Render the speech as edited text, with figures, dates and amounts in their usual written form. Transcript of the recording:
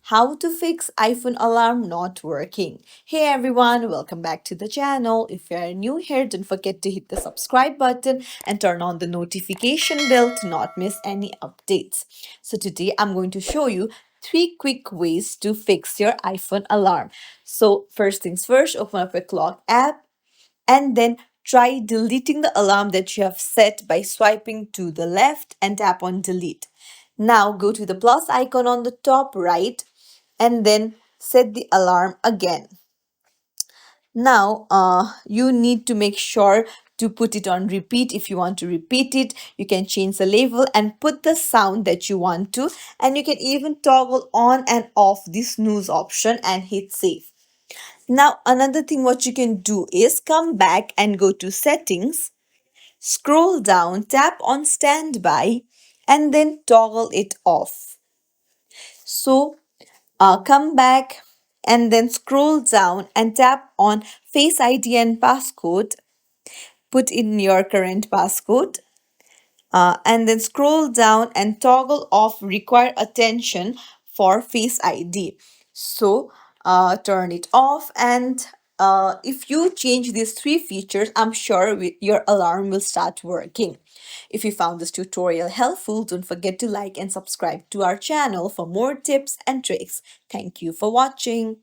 how to fix iPhone alarm not working. Hey everyone, welcome back to the channel. If you are new here, don't forget to hit the subscribe button and turn on the notification bell to not miss any updates. So today I'm going to show you three quick ways to fix your iPhone alarm. So first things first, open up your clock app and then try deleting the alarm that you have set by swiping to the left and tap on delete. Now go to the plus icon on the top right and then set the alarm again. Now you need to make sure to put it on repeat. If you want to repeat it, you can change the label and put the sound that you want to, and you can even toggle on and off the snooze option and hit save. Now another thing what you can do is come back and go to settings, scroll down, tap on standby and then toggle it off. So come back and then scroll down and tap on Face ID and passcode. Put in your current passcode and then scroll down and toggle off require attention for Face ID. So turn it off, and if you change these three features, I'm sure your alarm will start working. If you found this tutorial helpful, don't forget to like and subscribe to our channel for more tips and tricks. Thank you for watching.